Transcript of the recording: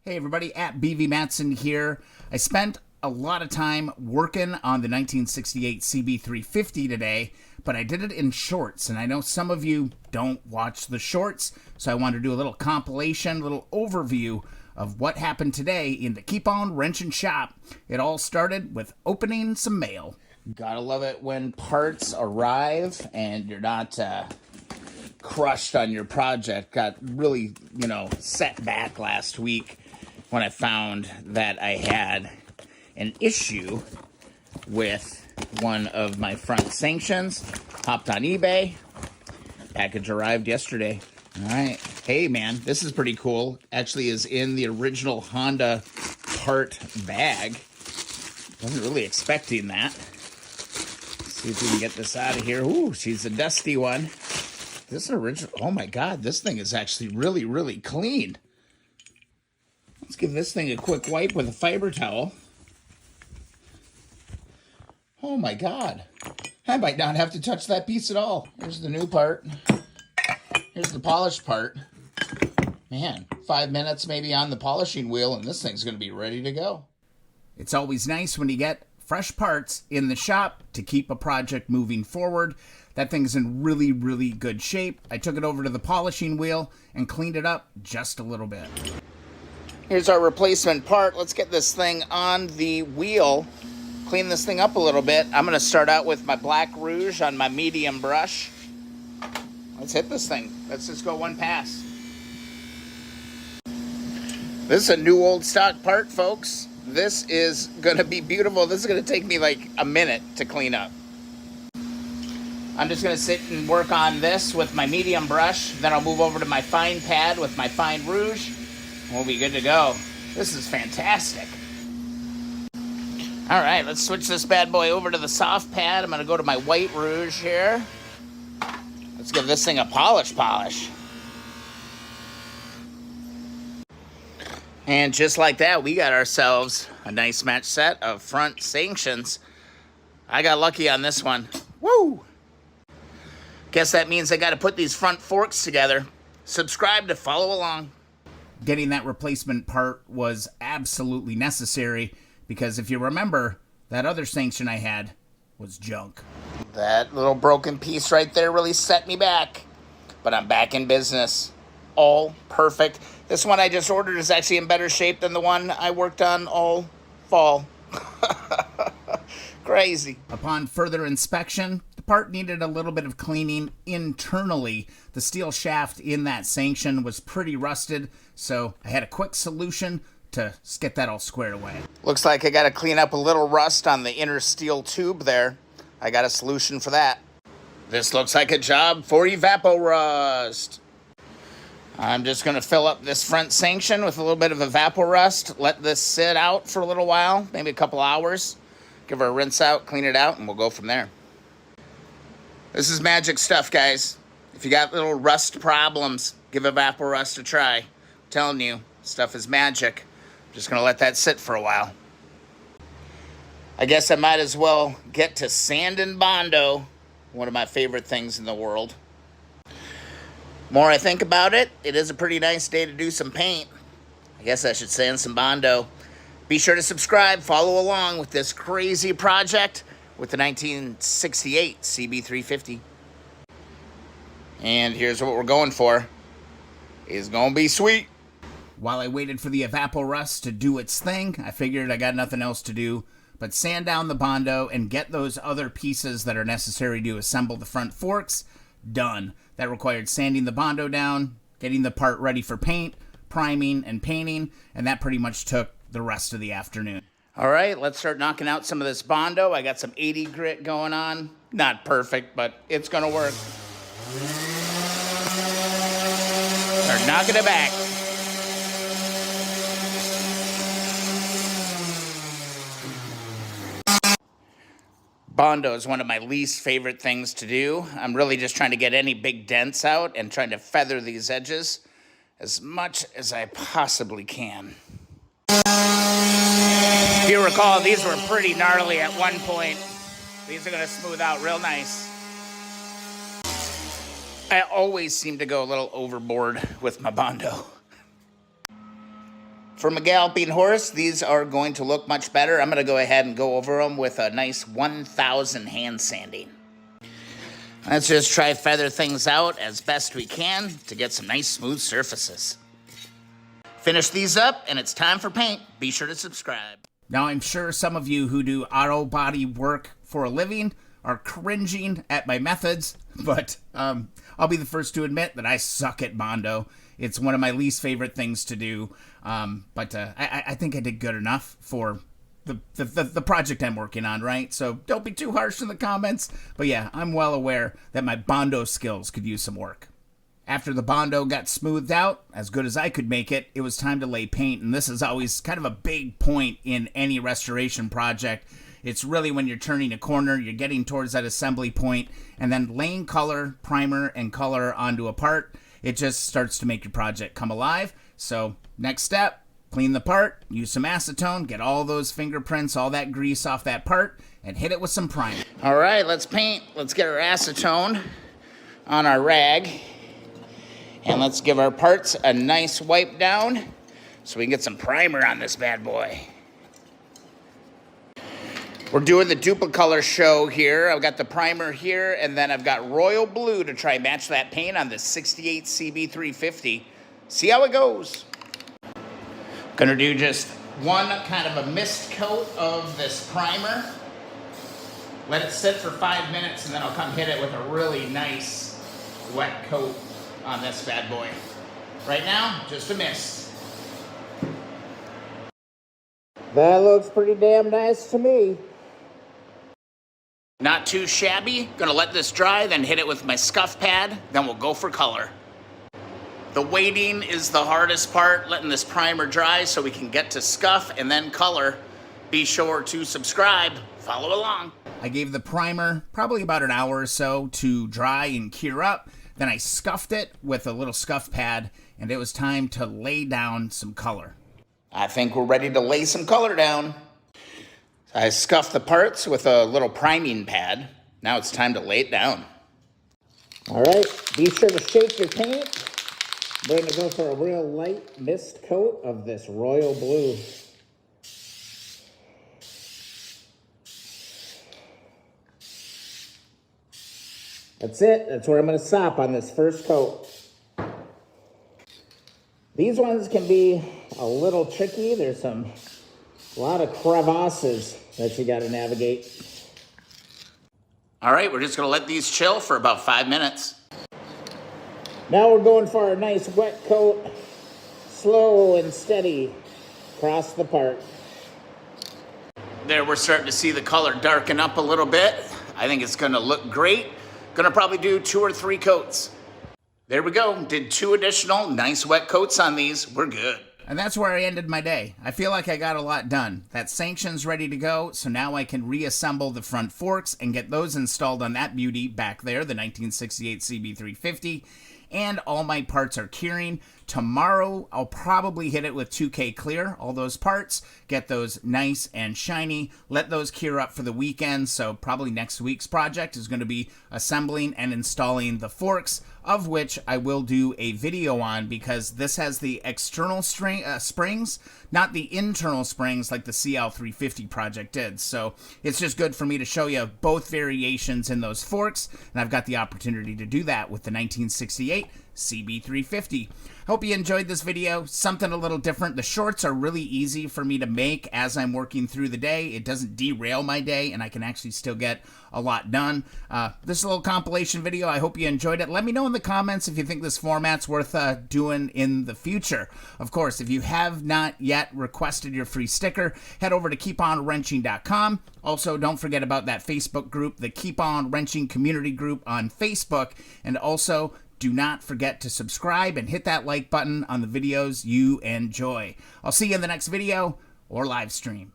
Hey everybody, at BV Matson here. I spent a lot of time working on the 1968 CB350 today, but I did it in shorts, and I know some of you don't watch the shorts, so I wanted to do a little compilation, a little overview of what happened today in the Keep On Wrenching shop. It all started with opening some mail. Gotta love it when parts arrive and you're not crushed on your project. Got really, set back last week when I found that I had an issue with one of my front sanctions. Hopped on eBay. Package arrived yesterday. All right. Hey, man, this is pretty cool. Actually is in the original Honda part bag. Wasn't really expecting that. Let's see if we can get this out of here. Ooh, she's a dusty one. This is original. Oh, my God. This thing is actually really, really clean. Let's give this thing a quick wipe with a fiber towel. Oh my God. I might not have to touch that piece at all. Here's the new part. Here's the polished part. Man, 5 minutes maybe on the polishing wheel and this thing's going to be ready to go. It's always nice when you get fresh parts in the shop to keep a project moving forward. That thing's in really, really good shape. I took it over to the polishing wheel and cleaned it up just a little bit. Here's our replacement part. Let's get this thing on the wheel. Clean this thing up a little bit. I'm going to start out with my black rouge on my medium brush. Let's hit this thing. Let's just go one pass. This is a new old stock part, folks. This is going to be beautiful. This is going to take me like a minute to clean up. I'm just going to sit and work on this with my medium brush. Then I'll move over to my fine pad with my fine rouge. We'll be good to go. This is fantastic. All right, let's switch this bad boy over to the soft pad. I'm going to go to my white rouge here. Let's give this thing a polish. And just like that, we got ourselves a nice match set of front sanctions. I got lucky on this one. Woo! Guess that means I got to put these front forks together. Subscribe to follow along. Getting that replacement part was absolutely necessary because if you remember, that other sanction I had was junk. That little broken piece right there really set me back, but I'm back in business. All perfect. This one I just ordered is actually in better shape than the one I worked on all fall. Crazy. Upon further inspection, the part needed a little bit of cleaning internally. The steel shaft in that sanction was pretty rusted, so I had a quick solution to get that all squared away. Looks like I got to clean up a little rust on the inner steel tube there. I got a solution for that. This looks like a job for evapo-rust. I'm just going to fill up this front sanction with a little bit of evapo-rust. Let this sit out for a little while, maybe a couple hours. Give her a rinse out, clean it out, and we'll go from there. This is magic stuff, guys. If you got little rust problems, give evapo-rust a try. I'm telling you, stuff is magic. I'm just going to let that sit for a while. I guess I might as well get to sanding Bondo, one of my favorite things in the world. More I think about it, it is a pretty nice day to do some paint. I guess I should sand some Bondo. Be sure to subscribe, follow along with this crazy project with the 1968 CB350. And here's what we're going for. It's gonna be sweet. While I waited for the evapo-rust to do its thing, I figured I got nothing else to do but sand down the Bondo and get those other pieces that are necessary to assemble the front forks done. That required sanding the Bondo down, getting the part ready for paint, priming and painting, and that pretty much took the rest of the afternoon. All right, let's start knocking out some of this Bondo. I got some 80 grit going on. Not perfect, but it's gonna work. Start knocking it back. Bondo is one of my least favorite things to do. I'm really just trying to get any big dents out and trying to feather these edges as much as I possibly can. If you recall, these were pretty gnarly at one point. These are going to smooth out real nice. I always seem to go a little overboard with my Bondo. From a galloping horse, these are going to look much better. I'm going to go ahead and go over them with a nice 1000 hand sanding. Let's just try feather things out as best we can to get some nice smooth surfaces. Finish these up and it's time for paint. Be sure to subscribe. Now I'm sure some of you who do auto body work for a living are cringing at my methods, but I'll be the first to admit that I suck at Bondo. It's one of my least favorite things to do, but I think I did good enough for the project I'm working on, right? So don't be too harsh in the comments, but yeah, I'm well aware that my Bondo skills could use some work. After the Bondo got smoothed out, as good as I could make it, it was time to lay paint, and this is always kind of a big point in any restoration project. It's really when you're turning a corner, you're getting towards that assembly point, and then laying color, primer, and color onto a part. It just starts to make your project come alive. So next step, clean the part, use some acetone, get all those fingerprints, all that grease off that part, and hit it with some primer. All right, let's paint. Let's get our acetone on our rag, and let's give our parts a nice wipe down so we can get some primer on this bad boy. We're doing the Duplicolor show here. I've got the primer here, and then I've got royal blue to try and match that paint on the 68 CB350. See how it goes. Gonna do just one kind of a mist coat of this primer. Let it sit for 5 minutes, and then I'll come hit it with a really nice wet coat on this bad boy. Right now, just a mist. That looks pretty damn nice to me. Not too shabby. Gonna let this dry, then hit it with my scuff pad, then we'll go for color. The waiting is the hardest part, letting this primer dry so we can get to scuff and then color. Be sure to subscribe, follow along. I gave the primer probably about an hour or so to dry and cure up. Then I scuffed it with a little scuff pad, and it was time to lay down some color. I think we're ready to lay some color down. I scuffed the parts with a little priming pad. Now it's time to lay it down. All right, be sure to shake your paint. We're going to go for a real light mist coat of this royal blue. That's it. That's where I'm going to stop on this first coat. These ones can be a little tricky. There's a lot of crevasses that you got to navigate. All right, we're just going to let these chill for about 5 minutes. Now we're going for a nice wet coat, slow and steady across the part. There, we're starting to see the color darken up a little bit. I think it's going to look great. Gonna probably do 2 or 3 coats. There we go. Did 2 additional nice wet coats on these. We're good. And that's where I ended my day. I feel like I got a lot done. That sanction's ready to go, so now I can reassemble the front forks and get those installed on that beauty back there, the 1968 CB350. And all my parts are curing. Tomorrow, I'll probably hit it with 2K clear, all those parts, get those nice and shiny, let those cure up for the weekend. So probably next week's project is going to be assembling and installing the forks, of which I will do a video on because this has the external springs, not the internal springs like the CL350 project did. So it's just good for me to show you both variations in those forks, and I've got the opportunity to do that with the 1968 CB350. Hope you enjoyed this video. Something a little different. The shorts are really easy for me to make as I'm working through the day. It doesn't derail my day, and I can actually still get a lot done. This little compilation video, I hope you enjoyed it. Let me know in the comments if you think this format's worth doing in the future. Of course, if you have not yet requested your free sticker, head over to keeponwrenching.com. Also, don't forget about that Facebook group, the Keep On Wrenching Community Group on Facebook, and also do not forget to subscribe and hit that like button on the videos you enjoy. I'll see you in the next video or live stream.